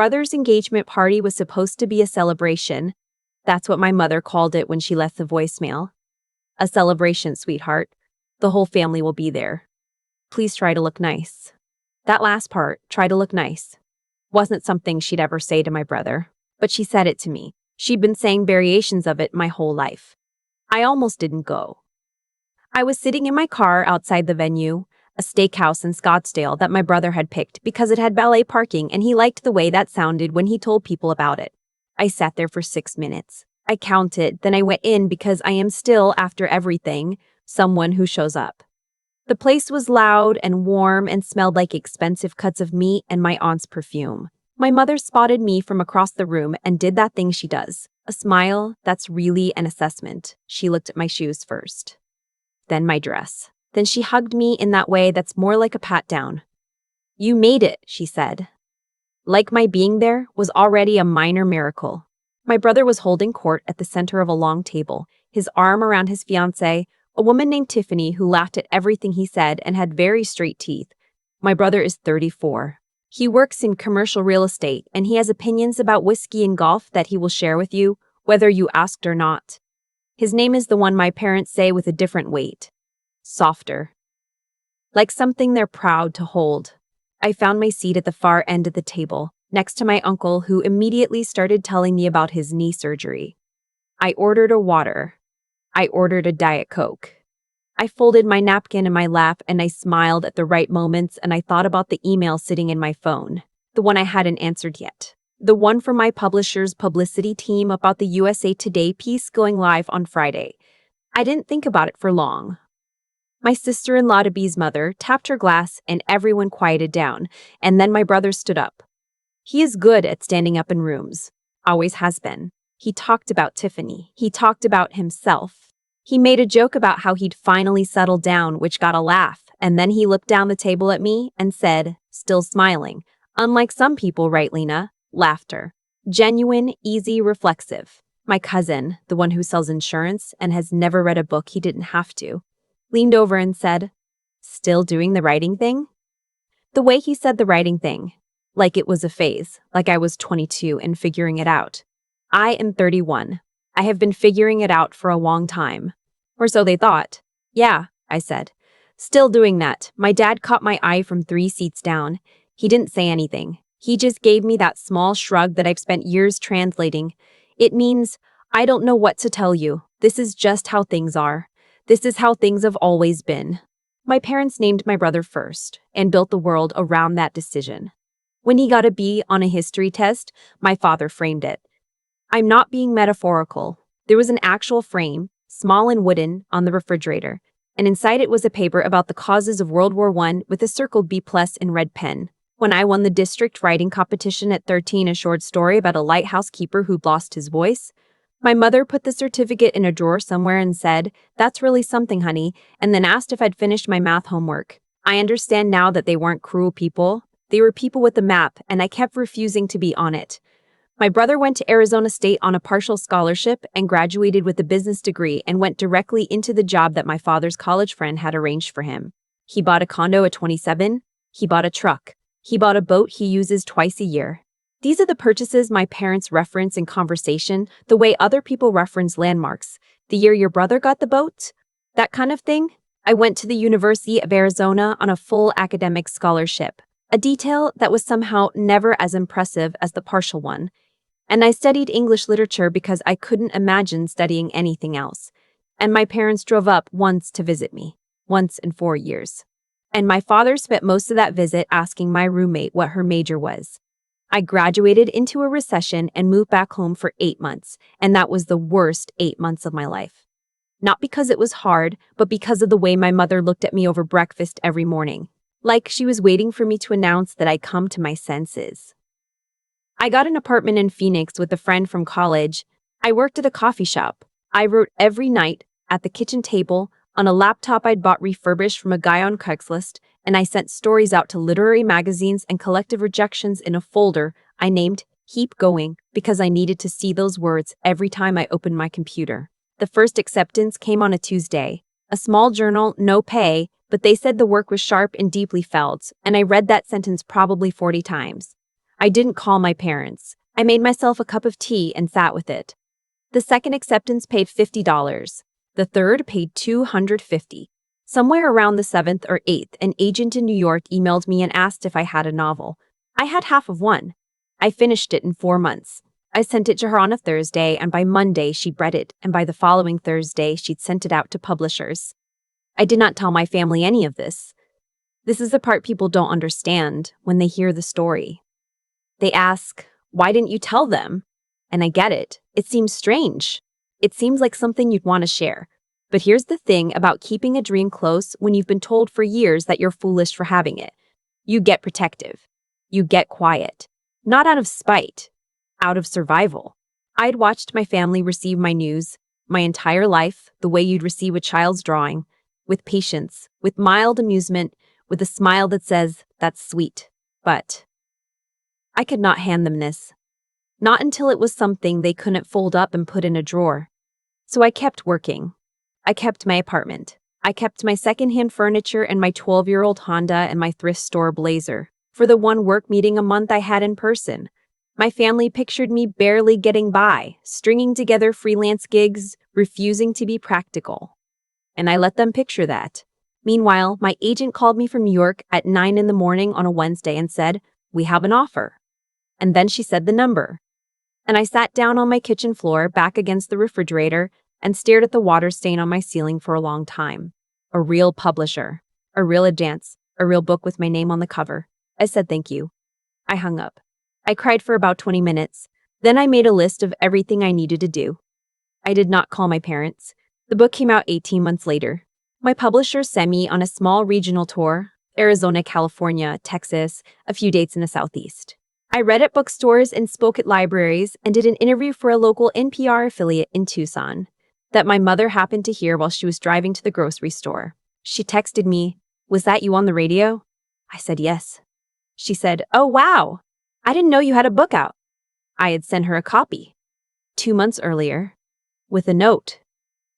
Brother's engagement party was supposed to be a celebration. That's what my mother called it when she left the voicemail. A celebration, sweetheart. The whole family will be there. Please try to look nice. That last part, try to look nice, wasn't something she'd ever say to my brother, but she said it to me. She'd been saying variations of it my whole life. I almost didn't go. I was sitting in my car outside the venue, a steakhouse in Scottsdale that my brother had picked because it had valet parking and he liked the way that sounded when he told people about it. I sat there for 6 minutes. I counted, then I went in because I am still, after everything, someone who shows up. The place was loud and warm and smelled like expensive cuts of meat and my aunt's perfume. My mother spotted me from across the room and did that thing she does. A smile that's really an assessment. She looked at my shoes first. Then my dress. Then she hugged me in that way that's more like a pat down. You made it, she said. Like my being there was already a minor miracle. My brother was holding court at the center of a long table, his arm around his fiancée, a woman named Tiffany who laughed at everything he said and had very straight teeth. My brother is 34. He works in commercial real estate and he has opinions about whiskey and golf that he will share with you, whether you asked or not. His name is the one my parents say with a different weight. Softer. Like something they're proud to hold. I found my seat at the far end of the table, next to my uncle who immediately started telling me about his knee surgery. I ordered a water. I ordered a Diet Coke. I folded my napkin in my lap and I smiled at the right moments and I thought about the email sitting in my phone, the one I hadn't answered yet. The one from my publisher's publicity team about the USA Today piece going live on Friday. I didn't think about it for long. My sister-in-law to be's mother tapped her glass and everyone quieted down, and then my brother stood up. He is good at standing up in rooms. Always has been. He talked about Tiffany. He talked about himself. He made a joke about how he'd finally settled down, which got a laugh, and then he looked down the table at me and said, still smiling, unlike some people, right, Lena? Laughter. Genuine, easy, reflexive. My cousin, the one who sells insurance and has never read a book he didn't have to, leaned over and said, still doing the writing thing? The way he said the writing thing, like it was a phase, like I was 22 and figuring it out. I am 31. I have been figuring it out for a long time. Or so they thought. Yeah, I said. Still doing that. My dad caught my eye from 3 seats down. He didn't say anything. He just gave me that small shrug that I've spent years translating. It means, I don't know what to tell you. This is just how things are. This is how things have always been. My parents named my brother first and built the world around that decision. When he got a B on a history test, my father framed it. I'm not being metaphorical. There was an actual frame, small and wooden, on the refrigerator, and inside it was a paper about the causes of World War I with a circled B+ in red pen. When I won the district writing competition at 13, a short story about a lighthouse keeper who'd lost his voice, my mother put the certificate in a drawer somewhere and said, "That's really something, honey," and then asked if I'd finished my math homework. I understand now that they weren't cruel people. They were people with a map, and I kept refusing to be on it. My brother went to Arizona State on a partial scholarship and graduated with a business degree and went directly into the job that my father's college friend had arranged for him. He bought a condo at 27. He bought a truck. He bought a boat he uses twice a year. These are the purchases my parents reference in conversation, the way other people reference landmarks. The year your brother got the boat? That kind of thing? I went to the University of Arizona on a full academic scholarship, a detail that was somehow never as impressive as the partial one. And I studied English literature because I couldn't imagine studying anything else. And my parents drove up once to visit me, once in 4 years. And my father spent most of that visit asking my roommate what her major was. I graduated into a recession and moved back home for 8 months, and that was the worst 8 months of my life. Not because it was hard, but because of the way my mother looked at me over breakfast every morning, like she was waiting for me to announce that I'd come to my senses. I got an apartment in Phoenix with a friend from college. I worked at a coffee shop. I wrote every night at the kitchen table on a laptop I'd bought refurbished from a guy on Craigslist, and I sent stories out to literary magazines and collective rejections in a folder I named Keep Going because I needed to see those words every time I opened my computer. The first acceptance came on a Tuesday. A small journal, no pay, but they said the work was sharp and deeply felt, and I read that sentence probably 40 times. I didn't call my parents. I made myself a cup of tea and sat with it. The second acceptance paid $50. The third paid $250. Somewhere around the 7th or 8th, an agent in New York emailed me and asked if I had a novel. I had half of one. I finished it in 4 months. I sent it to her on a Thursday, and by Monday she'd read it, and by the following Thursday she'd sent it out to publishers. I did not tell my family any of this. This is the part people don't understand when they hear the story. They ask, "Why didn't you tell them?" And I get it. It seems strange. It seems like something you'd want to share. But here's the thing about keeping a dream close when you've been told for years that you're foolish for having it. You get protective. You get quiet. Not out of spite, out of survival. I'd watched my family receive my news my entire life, the way you'd receive a child's drawing, with patience, with mild amusement, with a smile that says, "That's sweet." But I could not hand them this. Not until it was something they couldn't fold up and put in a drawer. So I kept working. I kept my apartment. I kept my secondhand furniture and my 12-year-old Honda and my thrift store blazer for the one work meeting a month I had in person. My family pictured me barely getting by, stringing together freelance gigs, refusing to be practical. And I let them picture that. Meanwhile, my agent called me from New York at 9 in the morning on a Wednesday and said, "We have an offer." And then she said the number. And I sat down on my kitchen floor, back against the refrigerator, and stared at the water stain on my ceiling for a long time. A real publisher, a real advance, a real book with my name on the cover. I said thank you. I hung up. I cried for about 20 minutes. Then I made a list of everything I needed to do. I did not call my parents. The book came out 18 months later. My publisher sent me on a small regional tour, Arizona, California, Texas, a few dates in the Southeast. I read at bookstores and spoke at libraries and did an interview for a local NPR affiliate in Tucson that my mother happened to hear while she was driving to the grocery store. She texted me, "Was that you on the radio?" I said yes. She said, "Oh, wow. I didn't know you had a book out." I had sent her a copy 2 months earlier with a note.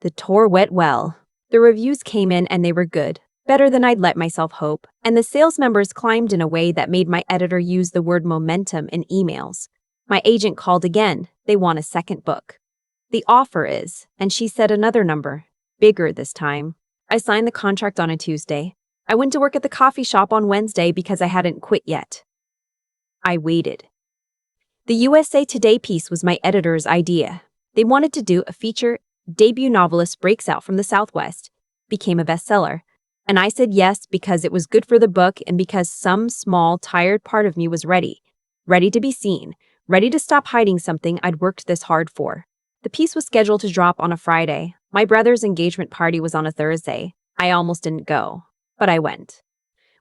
The tour went well. The reviews came in and they were good. Better than I'd let myself hope, and the sales numbers climbed in a way that made my editor use the word momentum in emails. My agent called again. They want a second book. The offer is, and she said another number, bigger this time. I signed the contract on a Tuesday. I went to work at the coffee shop on Wednesday because I hadn't quit yet. I waited. The USA Today piece was my editor's idea. They wanted to do a feature. Debut novelist breaks out from the Southwest, became a bestseller. And I said yes because it was good for the book and because some small, tired part of me was ready to be seen, ready to stop hiding something I'd worked this hard for. The piece was scheduled to drop on a Friday. My brother's engagement party was on a Thursday. I almost didn't go, but I went.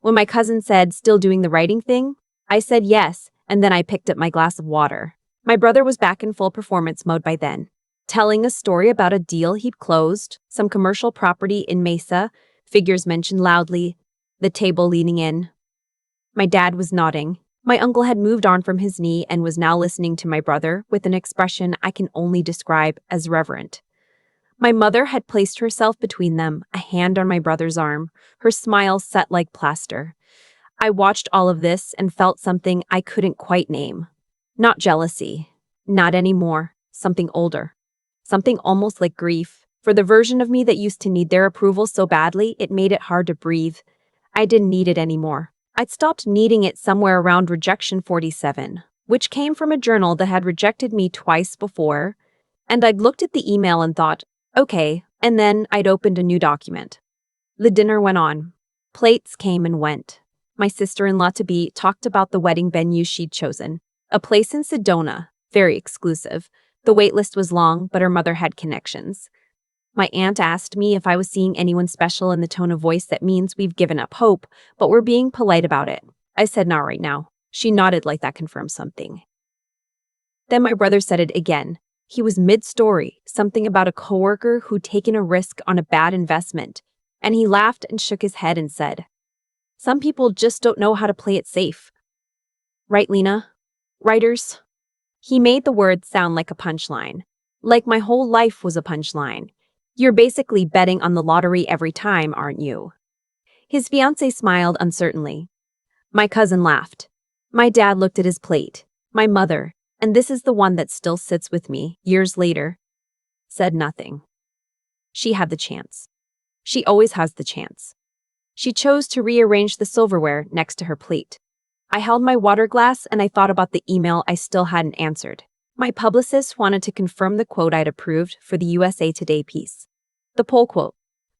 When my cousin said, "Still doing the writing thing?" I said yes, and then I picked up my glass of water. My brother was back in full performance mode by then, telling a story about a deal he'd closed, some commercial property in Mesa, figures mentioned loudly, the table leaning in. My dad was nodding. My uncle had moved on from his knee and was now listening to my brother with an expression I can only describe as reverent. My mother had placed herself between them, a hand on my brother's arm, her smile set like plaster. I watched all of this and felt something I couldn't quite name. Not jealousy. Not anymore. Something older. Something almost like grief. For the version of me that used to need their approval so badly, it made it hard to breathe. I didn't need it anymore. I'd stopped needing it somewhere around rejection 47, which came from a journal that had rejected me twice before, and I'd looked at the email and thought, okay, and then I'd opened a new document. The dinner went on. Plates came and went. My sister-in-law-to-be talked about the wedding venue she'd chosen, a place in Sedona, very exclusive. The wait list was long, but her mother had connections. My aunt asked me if I was seeing anyone special in the tone of voice that means we've given up hope, but we're being polite about it. I said not right now. She nodded like that confirmed something. Then my brother said it again. He was mid-story, something about a coworker who'd taken a risk on a bad investment, and he laughed and shook his head and said, "Some people just don't know how to play it safe." Right, Lena? Writers? He made the words sound like a punchline. Like my whole life was a punchline. You're basically betting on the lottery every time, aren't you? His fiancée smiled uncertainly. My cousin laughed. My dad looked at his plate. My mother, and this is the one that still sits with me years later, said nothing. She had the chance. She always has the chance. She chose to rearrange the silverware next to her plate. I held my water glass and I thought about the email I still hadn't answered. My publicist wanted to confirm the quote I'd approved for the USA Today piece. The poll quote.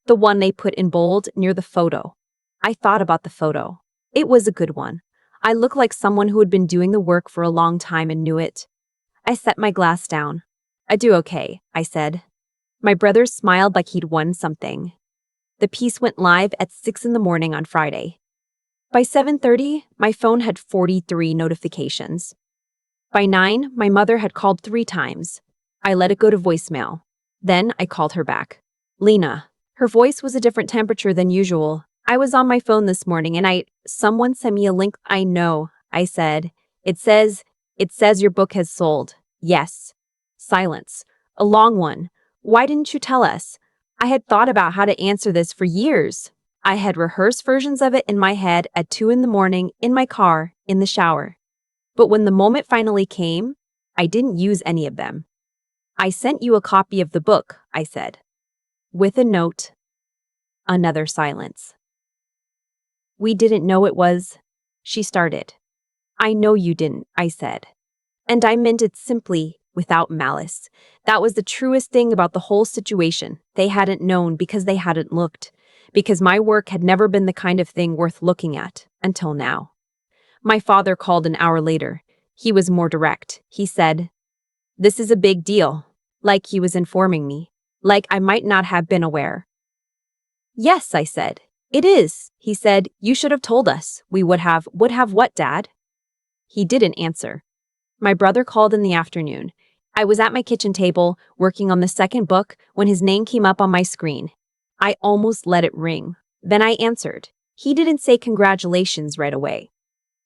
The one they put in bold near the photo. I thought about the photo. It was a good one. I looked like someone who had been doing the work for a long time and knew it. I set my glass down. I do okay, I said. My brother smiled like he'd won something. The piece went live at 6 in the morning on Friday. By 7:30, my phone had 43 notifications. By 9, my mother had called 3 times. I let it go to voicemail. Then I called her back. Lena. Her voice was a different temperature than usual. I was on my phone this morning and someone sent me a link. I know, I said. It says your book has sold. Yes. Silence. A long one. Why didn't you tell us? I had thought about how to answer this for years. I had rehearsed versions of it in my head at 2 in the morning, in my car, in the shower. But when the moment finally came, I didn't use any of them. I sent you a copy of the book, I said. With a note. Another silence. We didn't know it was. She started. I know you didn't, I said. And I meant it simply, without malice. That was the truest thing about the whole situation. They hadn't known because they hadn't looked. Because my work had never been the kind of thing worth looking at, until now. My father called an hour later. He was more direct. He said, "This is a big deal." Like he was informing me. Like I might not have been aware. Yes, I said. It is. He said, "You should have told us." We would have what, Dad? He didn't answer. My brother called in the afternoon. I was at my kitchen table, working on the second book, when his name came up on my screen. I almost let it ring. Then I answered. He didn't say congratulations right away.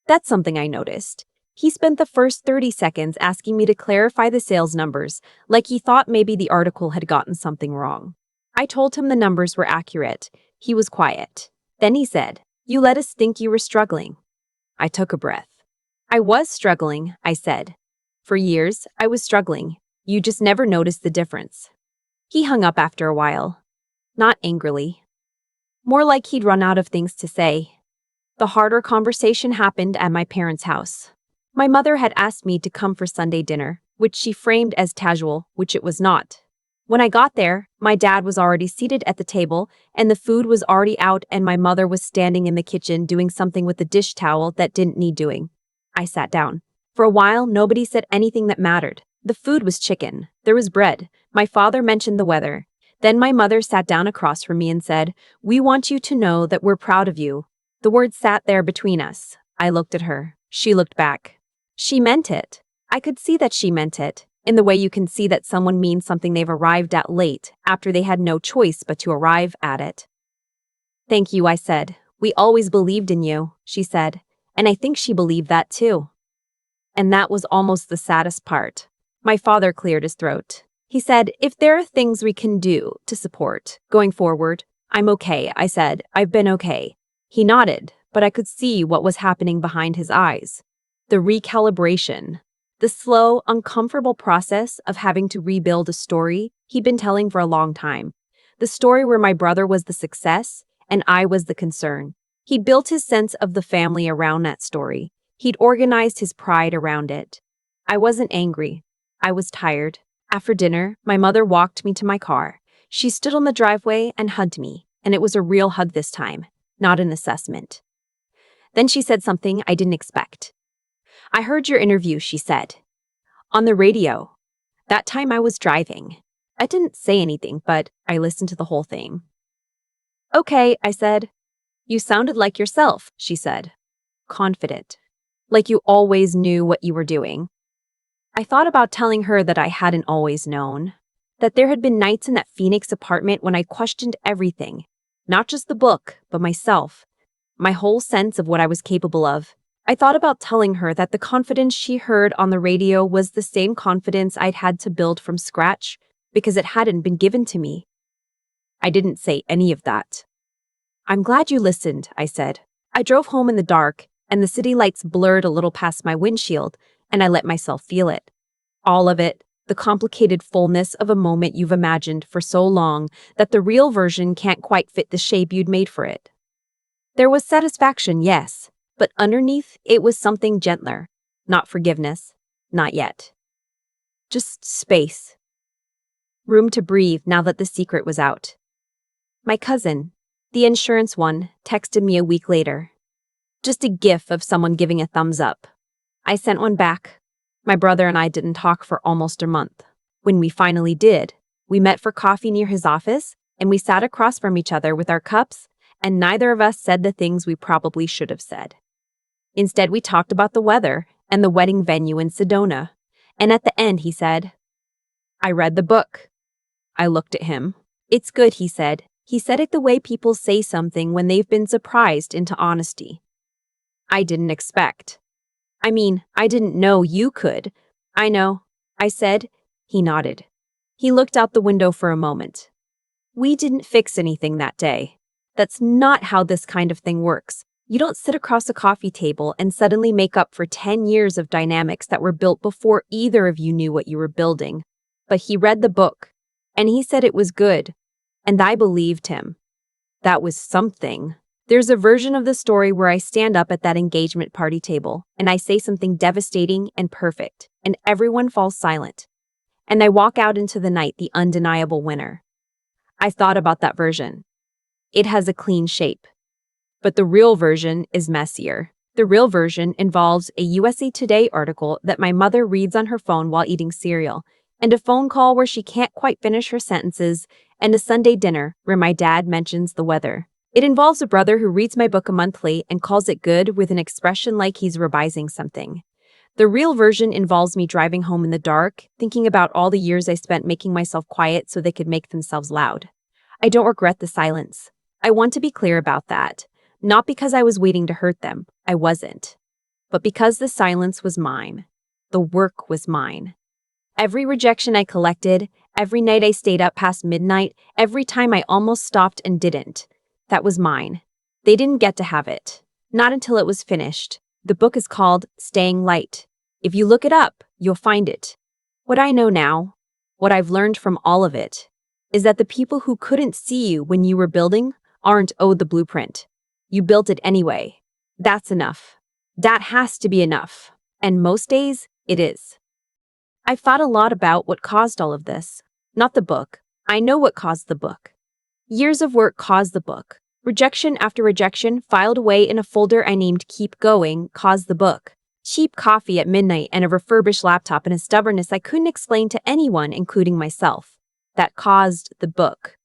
That's something I noticed. He spent the first 30 seconds asking me to clarify the sales numbers, like he thought maybe the article had gotten something wrong. I told him the numbers were accurate. He was quiet. Then he said, "You let us think you were struggling." I took a breath. I was struggling, I said. For years, I was struggling. You just never noticed the difference. He hung up after a while. Not angrily. More like he'd run out of things to say. The harder conversation happened at my parents' house. My mother had asked me to come for Sunday dinner, which she framed as casual, which it was not. When I got there, my dad was already seated at the table, and the food was already out, and my mother was standing in the kitchen doing something with the dish towel that didn't need doing. I sat down. For a while, nobody said anything that mattered. The food was chicken. There was bread. My father mentioned the weather. Then my mother sat down across from me and said, "We want you to know that we're proud of you." The word sat there between us. I looked at her. She looked back. She meant it. I could see that she meant it, in the way you can see that someone means something they've arrived at late, after they had no choice but to arrive at it. "Thank you," I said. "We always believed in you," she said, and I think she believed that too. And that was almost the saddest part. My father cleared his throat. He said, "If there are things we can do to support going forward." "I'm okay," I said. "I've been okay." He nodded, but I could see what was happening behind his eyes. The recalibration. The slow, uncomfortable process of having to rebuild a story he'd been telling for a long time. The story where my brother was the success and I was the concern. He'd built his sense of the family around that story. He'd organized his pride around it. I wasn't angry. I was tired. After dinner, my mother walked me to my car. She stood on the driveway and hugged me, and it was a real hug this time, not an assessment. Then she said something I didn't expect. "I heard your interview," she said. "On the radio." That time I was driving. I didn't say anything, but I listened to the whole thing. "Okay," I said. "You sounded like yourself," she said. Confident. Like you always knew what you were doing. I thought about telling her that I hadn't always known. That there had been nights in that Phoenix apartment when I questioned everything. Not just the book, but myself. My whole sense of what I was capable of. I thought about telling her that the confidence she heard on the radio was the same confidence I'd had to build from scratch, because it hadn't been given to me. I didn't say any of that. "I'm glad you listened," I said. I drove home in the dark, and the city lights blurred a little past my windshield, and I let myself feel it. All of it, the complicated fullness of a moment you've imagined for so long that the real version can't quite fit the shape you'd made for it. There was satisfaction, yes, but underneath it was something gentler. Not forgiveness. Not yet. Just space. Room to breathe now that the secret was out. My cousin, the insurance one, texted me a week later. Just a gif of someone giving a thumbs up. I sent one back. My brother and I didn't talk for almost a month. When we finally did, we met for coffee near his office, and we sat across from each other with our cups, and neither of us said the things we probably should have said. Instead, we talked about the weather and the wedding venue in Sedona, and at the end he said, "I read the book." I looked at him. "It's good," he said. He said it the way people say something when they've been surprised into honesty. I didn't expect. I didn't know you could. I know, I said. He nodded. He looked out the window for a moment. We didn't fix anything that day. That's not how this kind of thing works. You don't sit across a coffee table and suddenly make up for 10 years of dynamics that were built before either of you knew what you were building. But he read the book, and he said it was good, and I believed him. That was something. There's a version of the story where I stand up at that engagement party table, and I say something devastating and perfect, and everyone falls silent. And I walk out into the night the undeniable winner. I thought about that version. It has a clean shape. But the real version is messier. The real version involves a USA Today article that my mother reads on her phone while eating cereal, and a phone call where she can't quite finish her sentences, and a Sunday dinner where my dad mentions the weather. It involves a brother who reads my book a month late and calls it good with an expression like he's revising something. The real version involves me driving home in the dark, thinking about all the years I spent making myself quiet so they could make themselves loud. I don't regret the silence. I want to be clear about that. Not because I was waiting to hurt them, I wasn't. But because the silence was mine. The work was mine. Every rejection I collected, every night I stayed up past midnight, every time I almost stopped and didn't, that was mine. They didn't get to have it. Not until it was finished. The book is called Staying Light. If you look it up, you'll find it. What I know now, what I've learned from all of it, is that the people who couldn't see you when you were building aren't owed the blueprint. You built it anyway. That's enough. That has to be enough. And most days, it is. I've thought a lot about what caused all of this. Not the book. I know what caused the book. Years of work caused the book. Rejection after rejection, filed away in a folder I named Keep Going, caused the book. Cheap coffee at midnight and a refurbished laptop and a stubbornness I couldn't explain to anyone, including myself. That caused the book.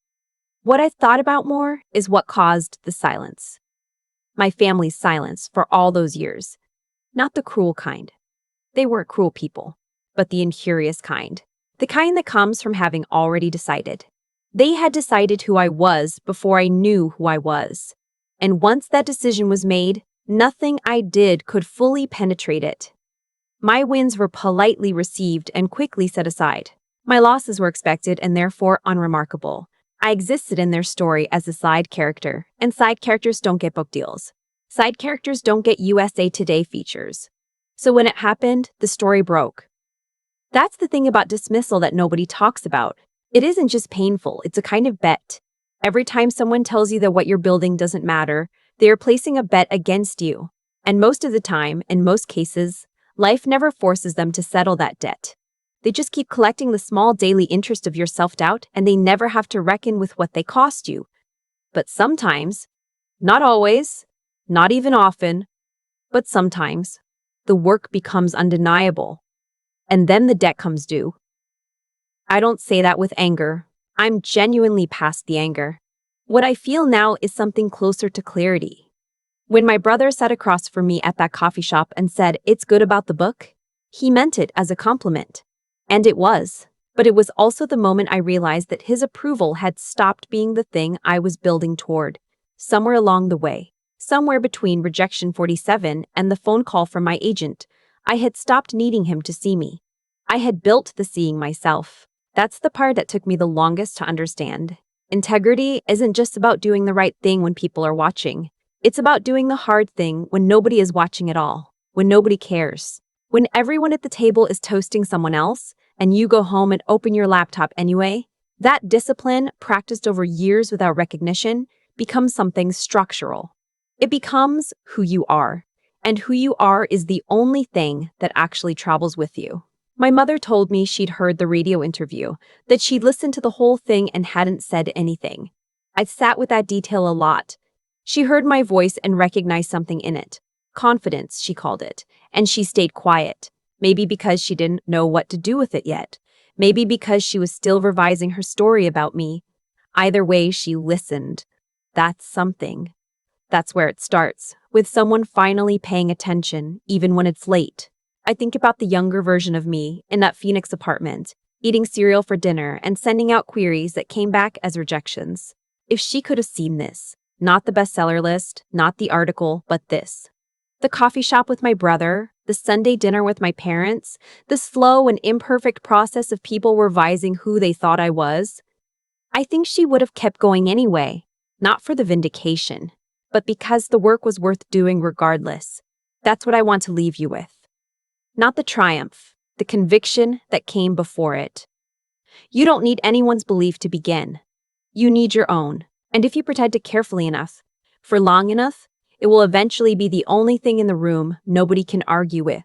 What I thought about more is what caused the silence. My family's silence for all those years. Not the cruel kind. They weren't cruel people, but the incurious kind. The kind that comes from having already decided. They had decided who I was before I knew who I was. And once that decision was made, nothing I did could fully penetrate it. My wins were politely received and quickly set aside. My losses were expected and therefore unremarkable. I existed in their story as a side character, and side characters don't get book deals. Side characters don't get USA Today features. So when it happened, the story broke. That's the thing about dismissal that nobody talks about. It isn't just painful, it's a kind of bet. Every time someone tells you that what you're building doesn't matter, they are placing a bet against you. And most of the time, in most cases, life never forces them to settle that debt. They just keep collecting the small daily interest of your self-doubt, and they never have to reckon with what they cost you. But sometimes, not always, not even often, but sometimes, the work becomes undeniable. And then the debt comes due. I don't say that with anger. I'm genuinely past the anger. What I feel now is something closer to clarity. When my brother sat across from me at that coffee shop and said, "It's good about the book," he meant it as a compliment. And it was. But it was also the moment I realized that his approval had stopped being the thing I was building toward. Somewhere along the way, somewhere between rejection 47 and the phone call from my agent, I had stopped needing him to see me. I had built the seeing myself. That's the part that took me the longest to understand. Integrity isn't just about doing the right thing when people are watching. It's about doing the hard thing when nobody is watching at all, when nobody cares, when everyone at the table is toasting someone else, and you go home and open your laptop anyway. That discipline, practiced over years without recognition, becomes something structural. It becomes who you are, and who you are is the only thing that actually travels with you. My mother told me she'd heard the radio interview, that she'd listened to the whole thing and hadn't said anything. I sat with that detail a lot. She heard my voice and recognized something in it. Confidence, she called it, and she stayed quiet. Maybe because she didn't know what to do with it yet. Maybe because she was still revising her story about me. Either way, she listened. That's something. That's where it starts, with someone finally paying attention, even when it's late. I think about the younger version of me in that Phoenix apartment, eating cereal for dinner and sending out queries that came back as rejections. If she could have seen this, not the bestseller list, not the article, but this. The coffee shop with my brother, the Sunday dinner with my parents, the slow and imperfect process of people revising who they thought I was. I think she would have kept going anyway, not for the vindication, but because the work was worth doing regardless. That's what I want to leave you with. Not the triumph, the conviction that came before it. You don't need anyone's belief to begin. You need your own, and if you pretend it carefully enough, for long enough, it will eventually be the only thing in the room nobody can argue with.